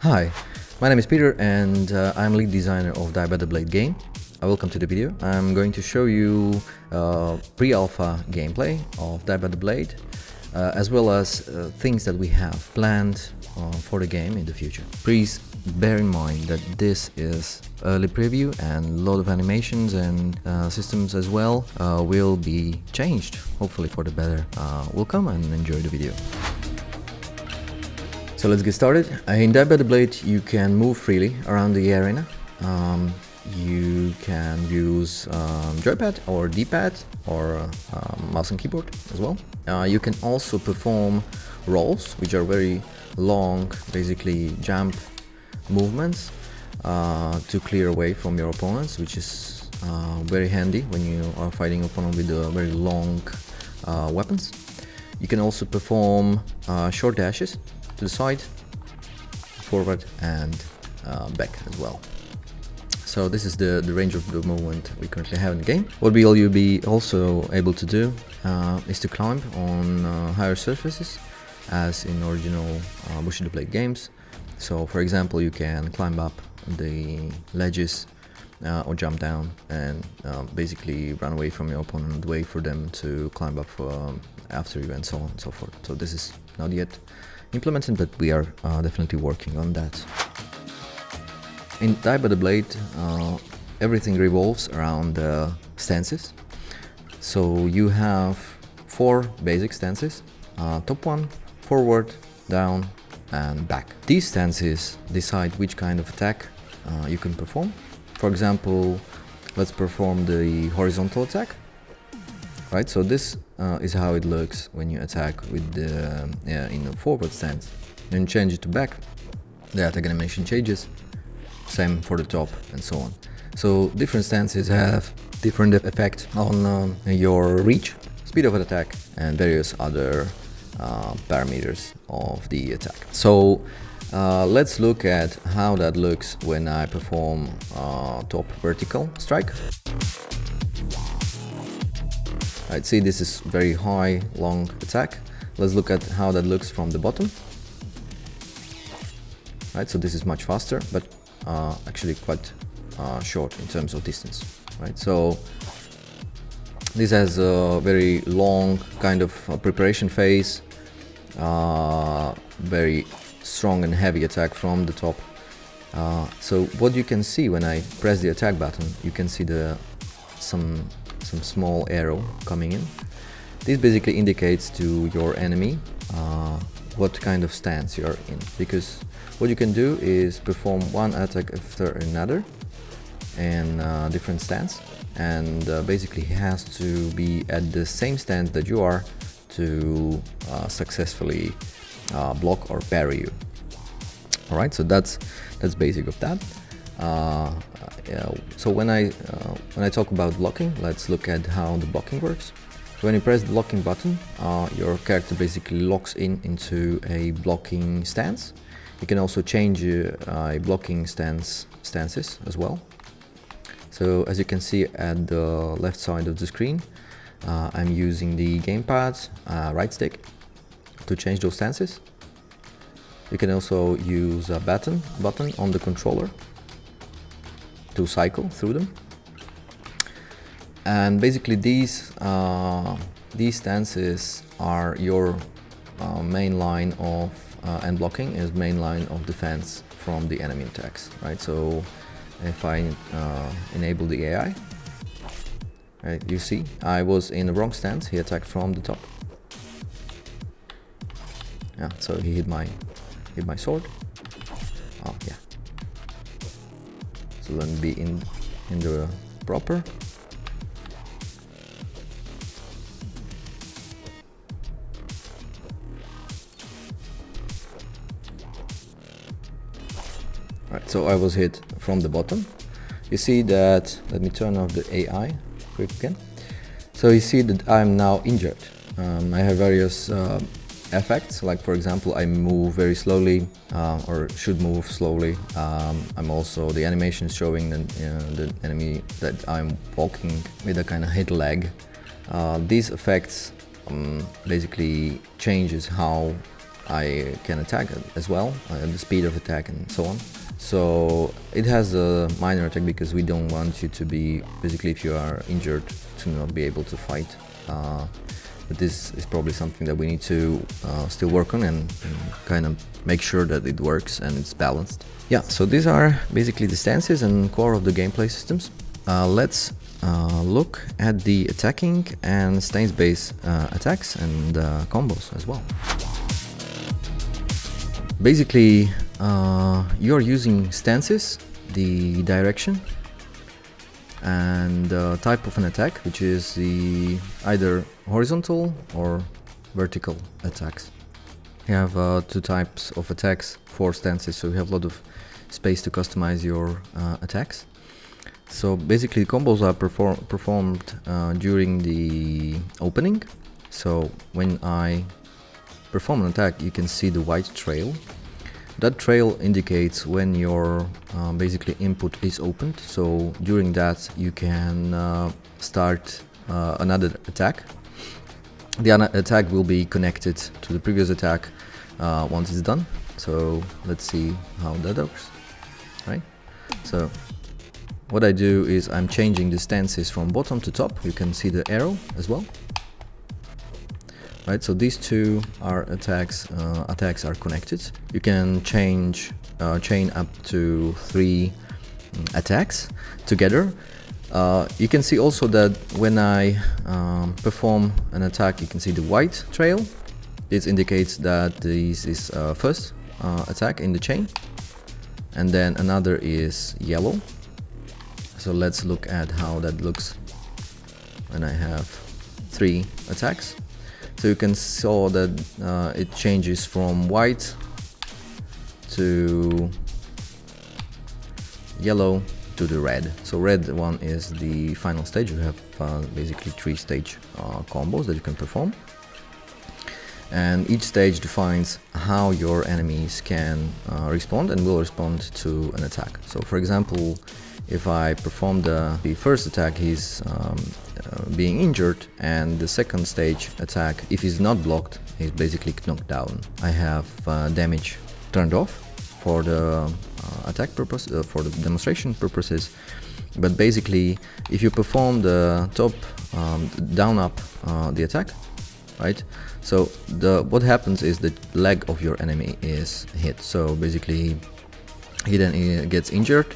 Hi, my name is Peter and I'm lead designer of Bushido Blade game. Welcome to the video. I'm going to show you pre-alpha gameplay of Bushido Blade as well as things that we have planned for the game in the future. Please bear in mind that this is early preview and a lot of animations and systems as well will be changed, hopefully for the better. Welcome and enjoy the video. So let's get started. In Bushido Blade you can move freely around the arena. You can use joypad or D-pad or mouse and keyboard as well. You can also perform rolls, which are very long, basically jump movements to clear away from your opponents, which is very handy when you are fighting an opponent with very long weapons. You can also perform short dashes to the side, forward and back as well. So this is the range of the movement we currently have in the game. What will you be also able to do is to climb on higher surfaces as in original Bushido Blade games. So for example, you can climb up the ledges or jump down and basically run away from your opponent and wait for them to climb up after you and so on and so forth. So this is not yet implemented, but we are definitely working on that. In Bushido Blade, everything revolves around stances. So you have 4 basic stances, top one, forward, down and back. These stances decide which kind of attack you can perform. For example, let's perform the horizontal attack. Right, so this is how it looks when you attack with the in a forward stance. Then change it to back, the attack animation changes. Same for the top and so on. So different stances have different effect on your reach, speed of attack and various other parameters of the attack. So let's look at how that looks when I perform top vertical strike. Right, see, this is very high, long attack. Let's look at how that looks from the bottom. Right, so this is much faster, but actually quite short in terms of distance. Right, so this has a very long kind of preparation phase, very strong and heavy attack from the top. So what you can see when I press the attack button, you can see some small arrow coming in. This basically indicates to your enemy what kind of stance you are in, because what you can do is perform one attack after another in different stance, and basically he has to be at the same stance that you are to successfully block or parry you. All right, so that's basic of that. So when I talk about blocking, let's look at how the blocking works. So when you press the blocking button, your character basically locks into a blocking stance. You can also change a blocking stances as well. So as you can see at the left side of the screen, I'm using the gamepad's right stick to change those stances. You can also use a button on the controller to cycle through them. And basically these stances are your main line of and blocking is main line of defense from the enemy attacks, right? So if I enable the AI, right, you see I was in the wrong stance, he attacked from the top. Yeah, so he hit my sword. Oh yeah. So let me be in the proper. Right, so I was hit from the bottom. You see that, let me turn off the AI quick again. So you see that I'm now injured. I have various effects, like for example I move very slowly or should move slowly. I'm also, the animation is showing the enemy that I'm walking with a kind of hit lag. These effects basically changes how I can attack as well, the speed of attack and so on. So it has a minor attack because we don't want you to be, basically if you are injured, to not be able to fight. But this is probably something that we need to still work on and kind of make sure that it works and it's balanced. Yeah, so these are basically the stances and core of the gameplay systems. Let's look at the attacking and stance-based attacks and combos as well. Basically, you're using stances, the direction, and the type of an attack, which is the either horizontal or vertical attacks. You have two types of attacks, 4 stances, so you have a lot of space to customize your attacks. So basically combos are performed during the opening. So when I perform an attack, you can see the white trail. That trail indicates when your basically input is opened. So during that you can start another attack. The attack will be connected to the previous attack once it's done. So let's see how that works. Right? So what I do is I'm changing the stances from bottom to top. You can see the arrow as well. Right, so these two are attacks are connected. You can chain up to 3 attacks together. You can see also that when I perform an attack, you can see the white trail. This indicates that this is first attack in the chain, and then another is yellow. So let's look at how that looks when I have 3 attacks. So you can see that it changes from white to yellow to the red. So red one is the final stage. You have basically 3 stage combos that you can perform, and each stage defines how your enemies can respond and will respond to an attack. So for example, if I perform the first attack, he's being injured, and the second stage attack, if he's not blocked, he's basically knocked down. I have damage turned off for the attack purpose, for the demonstration purposes, but basically if you perform the top down up the attack, right, so what happens is the leg of your enemy is hit, so basically he then gets injured.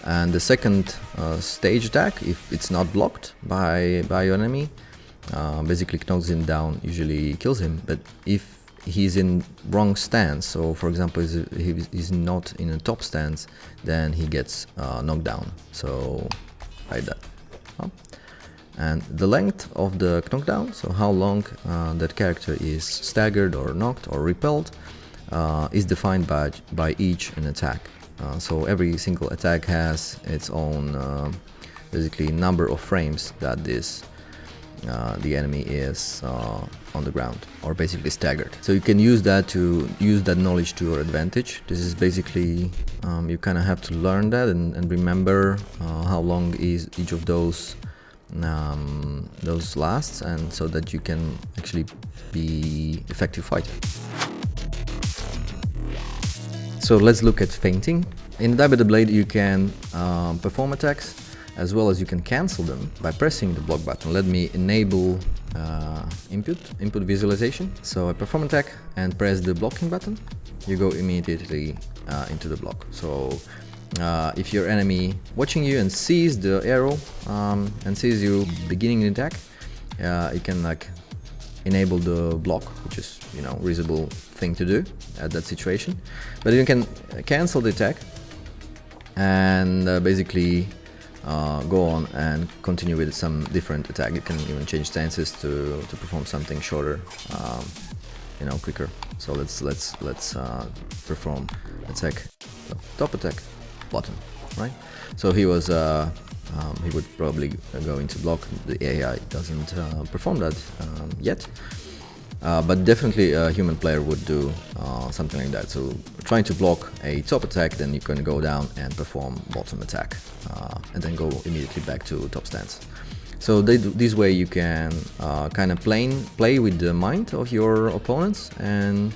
And the second stage attack, if it's not blocked by your enemy, basically knocks him down, usually kills him. But if he's in wrong stance, so for example he's not in a top stance, then he gets knocked down, so like that. And the length of the knockdown, so how long that character is staggered or knocked or repelled, is defined by each an attack. So every single attack has its own basically number of frames that the enemy is on the ground, or basically staggered. So you can use that knowledge to your advantage. This is basically you kind of have to learn that and remember how long is each of those lasts, and so that you can actually be effective fighter. So let's look at feinting. In Die by the Blade you can perform attacks as well as you can cancel them by pressing the block button. Let me enable input visualization. So I perform attack and press the blocking button. You go immediately into the block. So if your enemy watching you and sees the arrow and sees you beginning the attack, you can like enable the block, which is, you know, reasonable thing to do at that situation. But you can cancel the attack and basically go on and continue with some different attack. You can even change stances to perform something shorter, you know, quicker. So let's perform attack, top attack, bottom, right? So he was he would probably go into block. The AI doesn't perform that yet, but definitely a human player would do something like that. So trying to block a top attack, then you can go down and perform bottom attack, and then go immediately back to top stance. So this way you can kind of play with the mind of your opponents and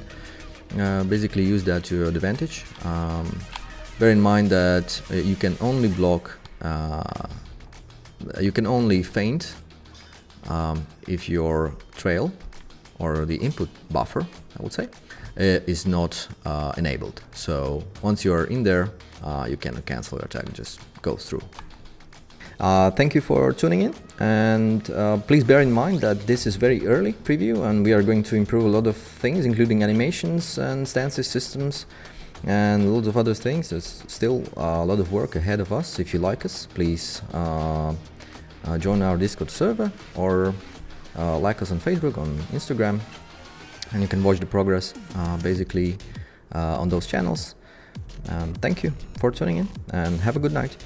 basically use that to your advantage. Bear in mind that you can only block, you can only feint if your trail or the input buffer, I would say, is not enabled. So once you're in there, you can cancel your attack, just goes through. Thank you for tuning in, and please bear in mind that this is very early preview and we are going to improve a lot of things, including animations and stances systems and loads of other things. There's still a lot of work ahead of us. If you like us, please join our Discord server or like us on Facebook, on Instagram, and you can watch the progress basically on those channels. Thank you for tuning in and have a good night.